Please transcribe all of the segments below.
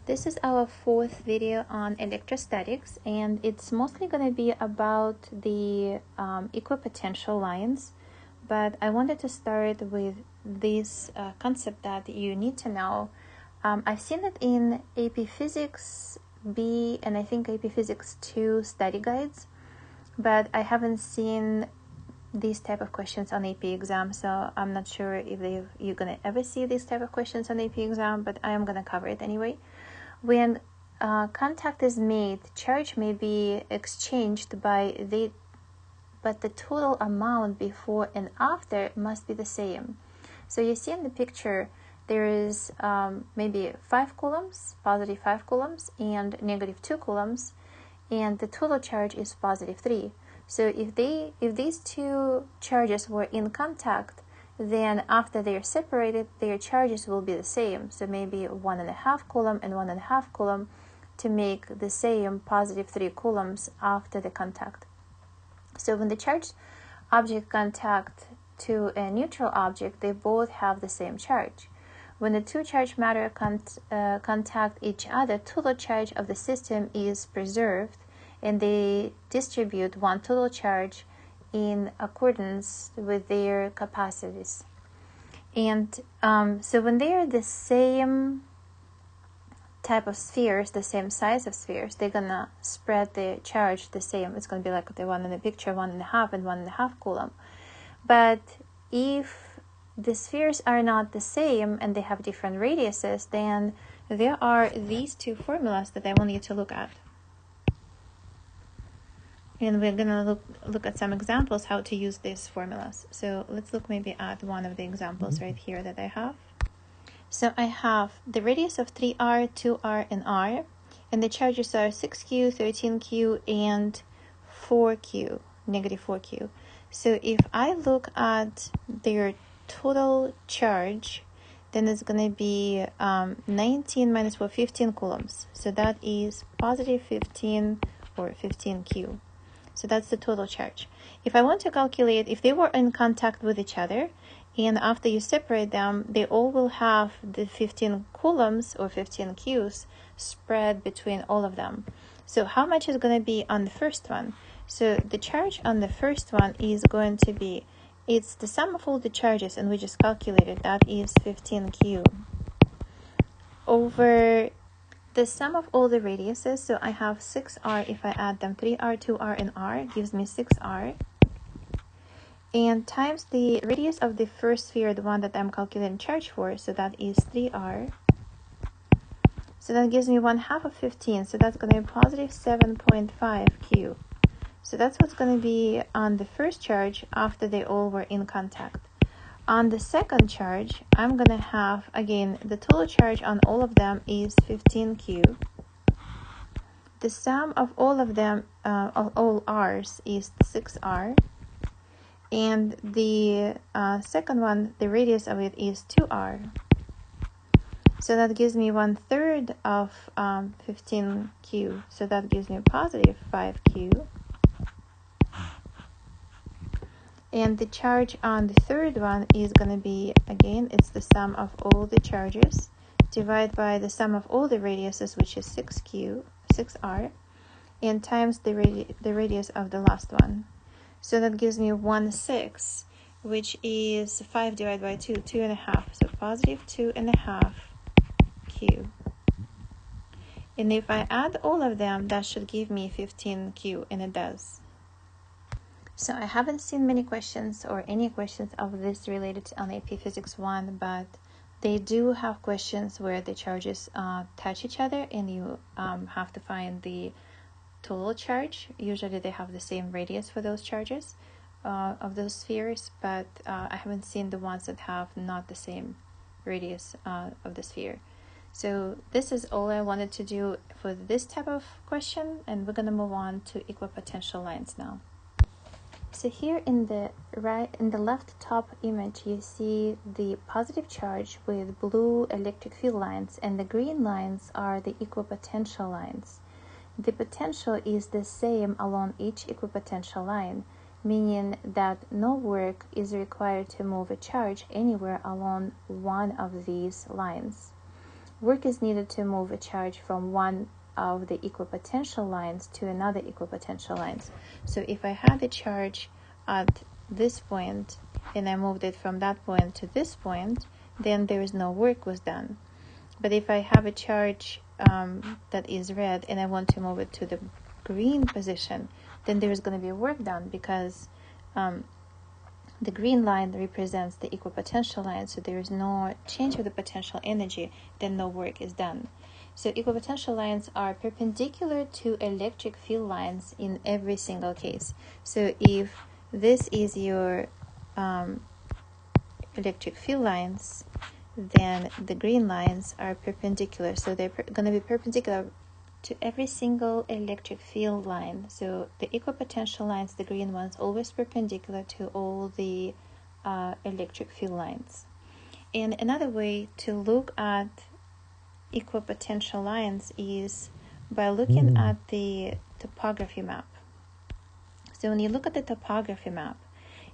This is our fourth video on electrostatics, and it's mostly going to be about the equipotential lines, but I wanted to start with this concept that you need to know. I've seen it in AP Physics B and I think AP Physics 2 study guides, but I haven't seen these type of questions on AP exam, so I'm not sure if you're going to ever see these type of questions on AP exam, but I am going to cover it anyway. When contact is made, charge may be exchanged but the total amount before and after must be the same. So you see in the picture, there is maybe 5 coulombs, positive 5 coulombs, and negative 2 coulombs, and the total charge is positive 3. So if these two charges were in contact, then after they are separated, their charges will be the same. So maybe 1.5 coulomb and 1.5 coulomb to make the same positive 3 coulombs after the contact. So when the charged object contact to a neutral object, they both have the same charge. When the two charged matter contact each other, total charge of the system is preserved, and they distribute one total charge in accordance with their capacities. And so when they are the same type of spheres, the same size of spheres, they're gonna spread the charge the same. It's gonna be like the one in the picture, 1.5 and 1.5 coulomb. But if the spheres are not the same and they have different radiuses, then there are these two formulas that I want you to look at. And we're gonna look at some examples how to use these formulas. So let's look maybe at one of the examples right here that I have. So I have the radius of 3r, 2r, and r, and the charges are 6q, 13q, and 4q, negative 4q. So if I look at their total charge, then it's going to be 19 minus 4, 15 coulombs. So that is positive 15 or 15q. So that's the total charge. If I want to calculate if they were in contact with each other, and after you separate them, they all will have the 15 coulombs or 15 q's spread between all of them. So how much is going to be on the first one? So the charge on the first one is going to be, it's the sum of all the charges, and we just calculated that is 15q over the sum of all the radiuses. So I have 6r. If I add them, 3r, 2r, and r gives me 6r. And times the radius of the first sphere, the one that I'm calculating charge for, so that is 3r. So that gives me 1/2 of 15. So that's going to be positive 7.5q. So that's what's going to be on the first charge after they all were in contact. On the second charge, I'm going to have, again, the total charge on all of them is 15q. The sum of all of them, of all r's, is 6r. And the second one, the radius of it is 2r. So that gives me 1/3 of 15q. So that gives me positive 5q. And the charge on the third one is going to be, again, it's the sum of all the charges divided by the sum of all the radiuses, which is 6r, and times the radius of the last one. So that gives me 1/6, which is 5 divided by 2, 2.5. So positive 2.5q. And if I add all of them, that should give me 15q, and it does. So I haven't seen many questions or any questions of this related on AP Physics 1, but they do have questions where the charges touch each other, and you have to find the total charge. Usually they have the same radius for those charges of those spheres, but I haven't seen the ones that have not the same radius of the sphere. So this is all I wanted to do for this type of question, and we're going to move on to equipotential lines now. So here in the left top image, you see the positive charge with blue electric field lines, and the green lines are the equipotential lines. The potential is the same along each equipotential line, meaning that no work is required to move a charge anywhere along one of these lines. work is needed to move a charge from one of the equipotential lines to another equipotential lines. So if I had a charge at this point and I moved it from that point to this point, then there is no work was done. But if I have a charge that is red and I want to move it to the green position, then there is going to be work done, because the green line represents the equipotential line, so there is no change of the potential energy, then no work is done. So equipotential lines are perpendicular to electric field lines in every single case. So if this is your electric field lines, then the green lines are perpendicular. So they're going to be perpendicular to every single electric field line. So the equipotential lines, the green ones, always perpendicular to all the electric field lines. And another way to look at equipotential lines is by looking at the topography map. So when you look at the topography map,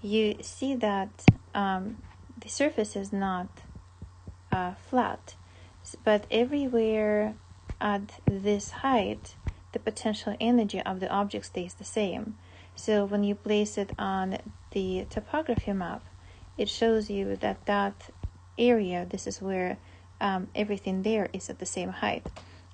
you see that the surface is not flat, but everywhere at this height, the potential energy of the object stays the same. So when you place it on the topography map, it shows you that that area, this is where everything there is at the same height,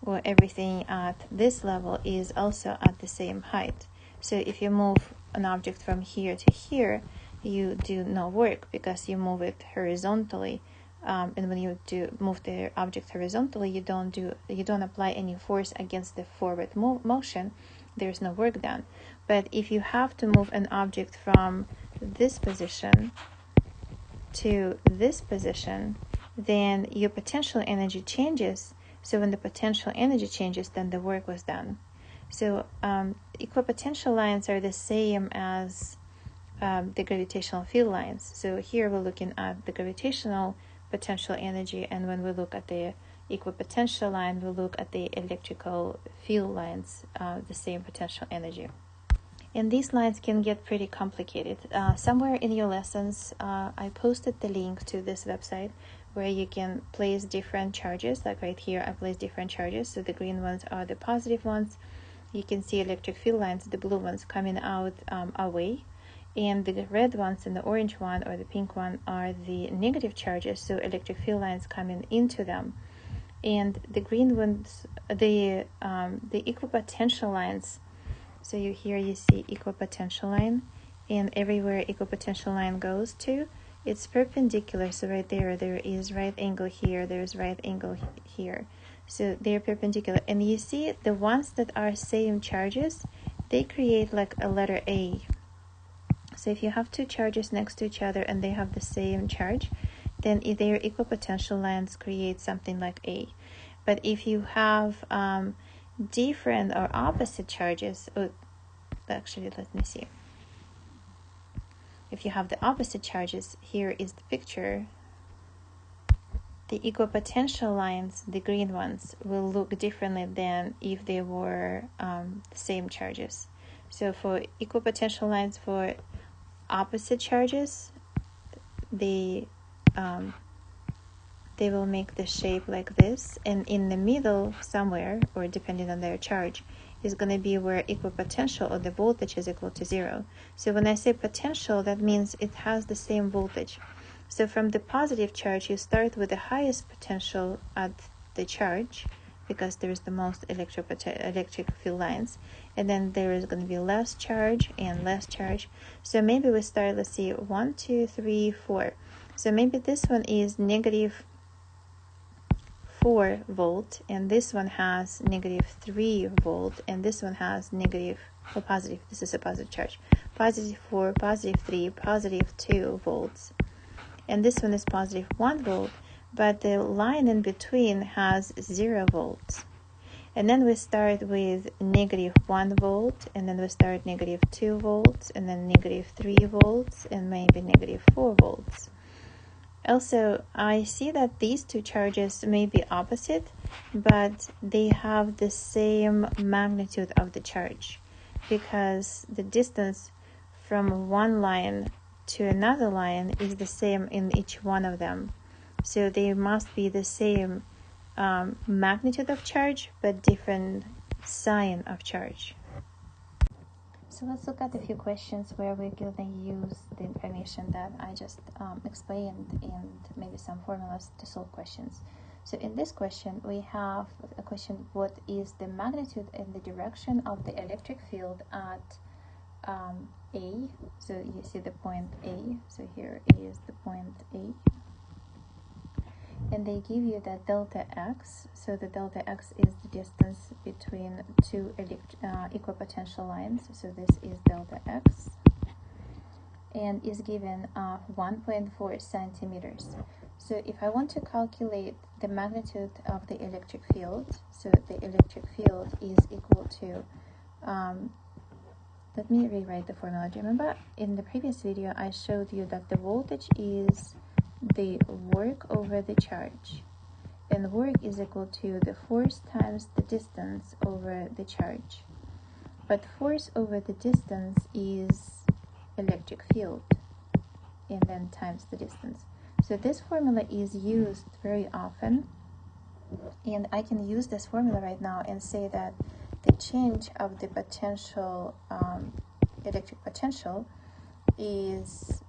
or everything at this level is also at the same height. So if you move an object from here to here, you do no work because you move it horizontally. And when you do move the object horizontally, you don't apply any force against the forward motion. There's no work done. But if you have to move an object from this position to this position, then your potential energy changes. So when the potential energy changes, then the work was done. So equipotential lines are the same as the gravitational field lines. So here we're looking at the gravitational potential energy, and when we look at the equipotential line, we look at the electrical field lines, the same potential energy. And these lines can get pretty complicated. Somewhere in your lessons, I posted the link to this website where you can place different charges. Like right here, I placed different charges. So the green ones are the positive ones. You can see electric field lines, the blue ones coming out away. And the red ones and the orange one or the pink one are the negative charges, so electric field lines coming into them. And the green ones, the equipotential lines, so you see equipotential line, and everywhere equipotential line goes to, it's perpendicular. So right there is right angle here, there's right angle here. So they're perpendicular. And you see the ones that are same charges, they create like a letter A. So if you have two charges next to each other and they have the same charge, then their equipotential lines create something like A. But if you have different or opposite charges, actually, let me see. If you have the opposite charges, here is the picture. The equipotential lines, the green ones, will look differently than if they were the same charges. So for equipotential lines, for opposite charges, they will make the shape like this, and in the middle somewhere, or depending on their charge, is going to be where equipotential or the voltage is equal to 0. So when I say potential, that means it has the same voltage. So from the positive charge, you start with the highest potential at the charge, because there is the most electric field lines, and then there is going to be less charge and less charge. So maybe we start, let's see, 1, 2, 3, 4. So maybe this one is negative 4 volt, and this one has negative 3 volt, and this one has negative, or positive, this is a positive charge, positive 4, positive 3, positive 2 volts. And this one is positive 1 volt, but the line in between has 0 volts. And then we start with negative 1 volt, and then we start negative 2 volts, and then negative 3 volts, and maybe negative 4 volts. Also, I see that these two charges may be opposite, but they have the same magnitude of the charge, because the distance from one line to another line is the same in each one of them. So they must be the same magnitude of charge, but different sign of charge. So let's look at a few questions where we're going to use the information that I just explained and maybe some formulas to solve questions. So in this question, we have a question: what is the magnitude and the direction of the electric field at A? So you see the point A. So here is the point A. And they give you that delta x. So the delta x is the distance between two equipotential lines. So this is delta x, and is given 1.4 centimeters. So if I want to calculate the magnitude of the electric field, so the electric field is equal to, let me rewrite the formula. Do you remember in the previous video I showed you that the voltage is the work over the charge, and work is equal to the force times the distance over the charge, but force over the distance is electric field, and then times the distance. So this formula is used very often, and I can use this formula right now and say that the change of the potential, electric potential, is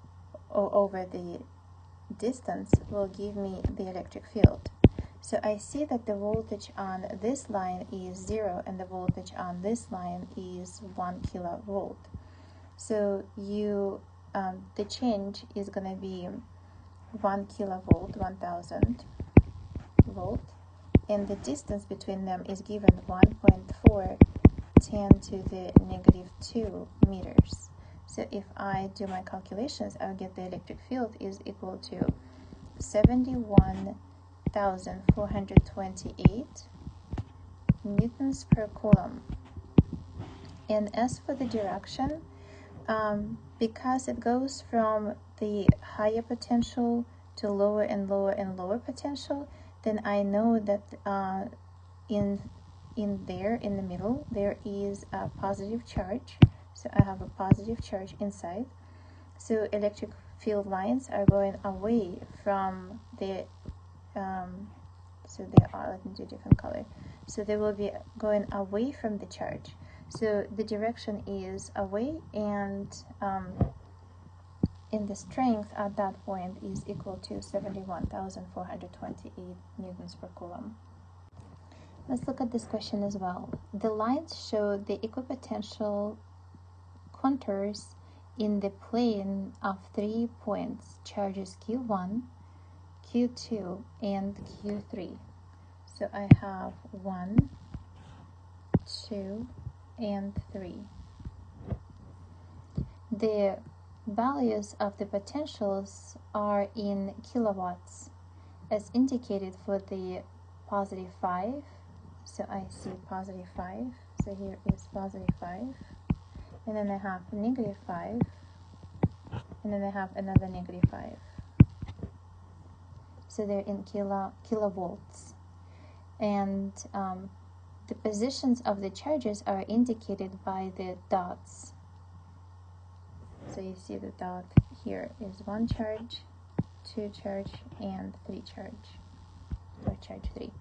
over the distance will give me the electric field. So I see that the voltage on this line is 0 and the voltage on this line is 1 kilovolt. So the change is going to be 1 kilovolt, 1000 volt, and the distance between them is given 1.4 10 to the negative 2 meters. So if I do my calculations, I'll get the electric field is equal to 71,428 newtons per coulomb. And as for the direction, because it goes from the higher potential to lower and lower and lower potential, then I know that in the middle there is a positive charge. So I have a positive charge inside. So electric field lines are going away from the, so they are, let me do a different color. So they will be going away from the charge. So the direction is away, and in the strength at that point is equal to 71,428 newtons per coulomb. Let's look at this question as well. The lines show the equipotential contours in the plane of 3 points, charges Q1, Q2, and Q3. So I have 1, 2, and 3. The values of the potentials are in kilowatts, as indicated for the positive 5. So I see positive 5. So here is positive 5. And then I have negative 5, and then I have another negative 5. So they're in kilovolts. And the positions of the charges are indicated by the dots. So you see the dot here is 1 charge, 2 charge, and 3 charge, or charge 3.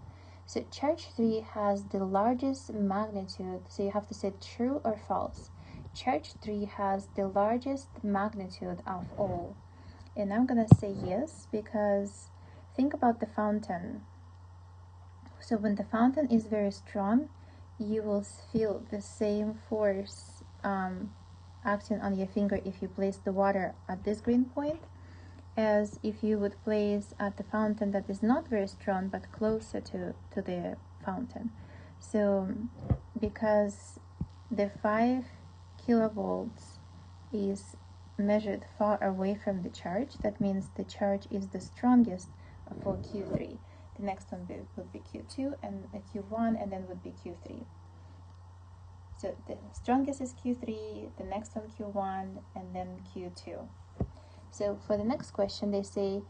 So charge 3 has the largest magnitude, so you have to say true or false. Charge 3 has the largest magnitude of all. And I'm going to say yes, because think about the fountain. So when the fountain is very strong, you will feel the same force acting on your finger if you place the water at this green point, as if you would place at the fountain that is not very strong but closer to the fountain. So because the 5 kilovolts is measured far away from the charge, that means the charge is the strongest for Q3. The next one would be Q2, and Q1, and then would be Q3. So the strongest is Q3, the next one Q1, and then Q2. So for the next question, they say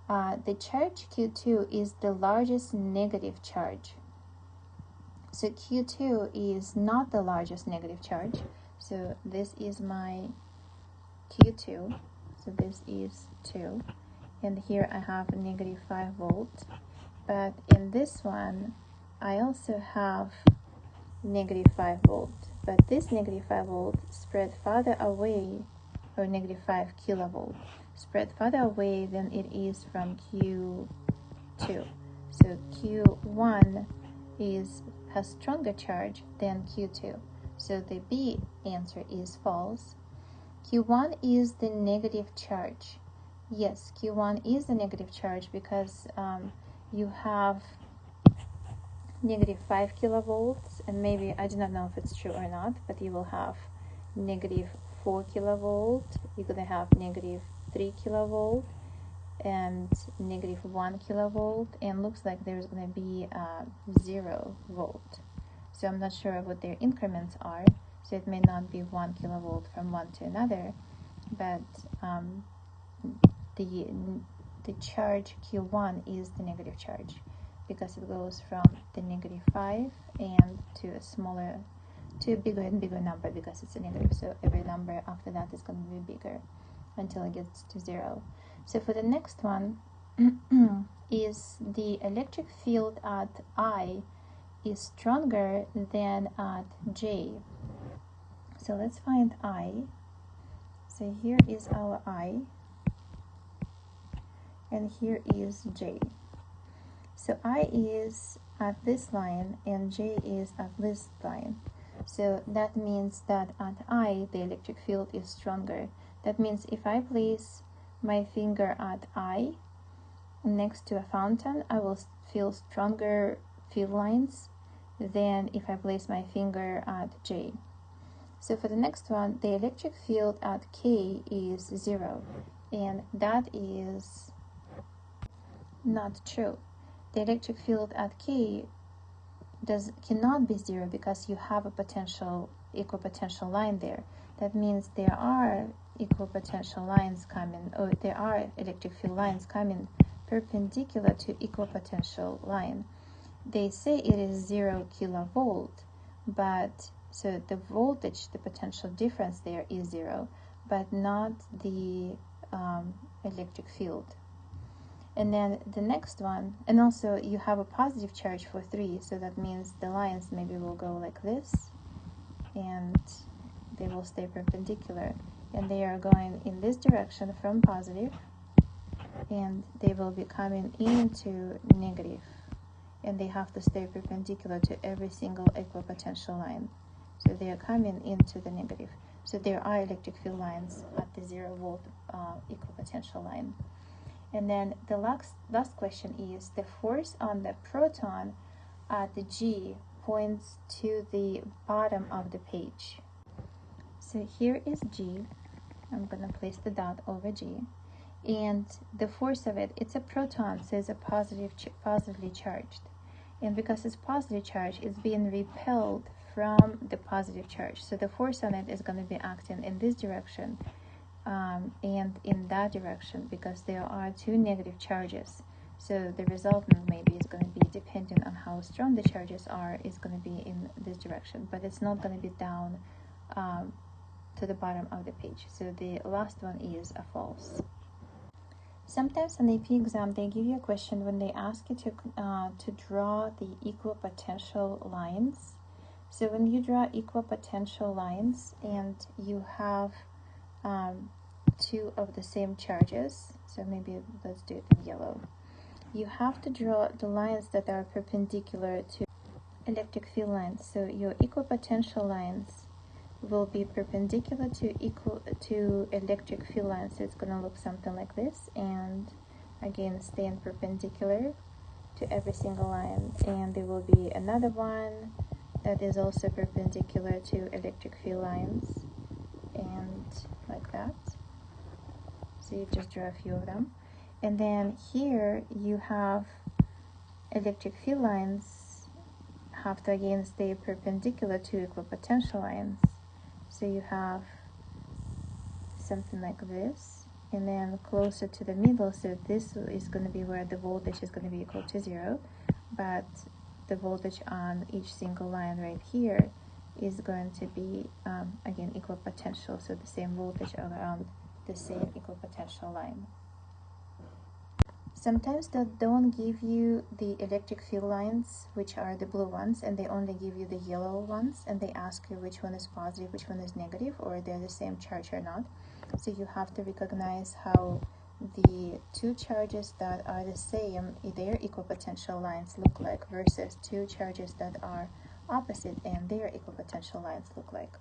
the charge Q2 is the largest negative charge. So Q2 is not the largest negative charge. So this is my Q2. So this is 2. And here I have negative 5 volts. But in this one, I also have negative 5 volt, but this negative 5 volt spread farther away, or negative 5 kilovolt spread farther away than it is from Q2. So Q1 has stronger charge than Q2. So the B answer is false. Q1 is the negative charge. Yes, Q1 is the negative charge because you have negative 5 kilovolts, and maybe, I do not know if it's true or not, but you will have negative 4 kilovolt, you're going to have negative 3 kilovolt, and negative 1 kilovolt, and looks like there's going to be 0 volt. So I'm not sure what their increments are, so it may not be 1 kilovolt from one to another, but the charge Q1 is the negative charge, because it goes from the negative 5 and to a bigger and bigger number, because it's a negative. So every number after that is going to be bigger until it gets to 0. So for the next one, is the electric field at I is stronger than at J. So let's find I. So here is our I, and here is J. So I is at this line and J is at this line. So that means that at I, the electric field is stronger. That means if I place my finger at I next to a fountain, I will feel stronger field lines than if I place my finger at J. So for the next one, the electric field at K is 0, and that is not true. The electric field at K cannot be 0 because you have a equipotential line there. That means there are equipotential lines coming, or there are electric field lines coming perpendicular to equipotential line. They say it is 0 kilovolt, but so the voltage, the potential difference there is 0, but not the electric field. And then the next one, and also you have a positive charge for 3, so that means the lines maybe will go like this, and they will stay perpendicular, and they are going in this direction from positive, and they will be coming into negative, and they have to stay perpendicular to every single equipotential line. So they are coming into the negative. So there are electric field lines at the 0 volt equipotential line. And then the last question is, the force on the proton at the G points to the bottom of the page. So here is G. I'm going to place the dot over G. And the force of it, it's a proton, so it's a positively charged. And because it's positively charged, it's being repelled from the positive charge. So the force on it is going to be acting in this direction and in that direction, because there are 2 negative charges. So the resultant maybe is going to be, depending on how strong the charges are, is going to be in this direction, but it's not going to be down to the bottom of the page. So the last one is a false. Sometimes on the AP exam, they give you a question when they ask you to draw the equipotential lines. So when you draw equipotential lines and you have 2 of the same charges, so maybe let's do it in yellow, you have to draw the lines that are perpendicular to electric field lines. So your equipotential lines will be perpendicular to electric field lines. So it's going to look something like this, and again staying perpendicular to every single line. And there will be another one that is also perpendicular to electric field lines, and like that. So you just draw a few of them. And then here you have electric field lines have to again stay perpendicular to equipotential lines. So you have something like this, and then closer to the middle, so this is going to be where the voltage is going to be equal to 0, but the voltage on each single line right here is going to be again equipotential, so the same voltage around the same equipotential line. Sometimes they don't give you the electric field lines, which are the blue ones, and they only give you the yellow ones, and they ask you which one is positive, which one is negative, or they're the same charge or not. So you have to recognize how the two charges that are the same, their equipotential lines look like, versus two charges that are opposite and their equipotential lines look like.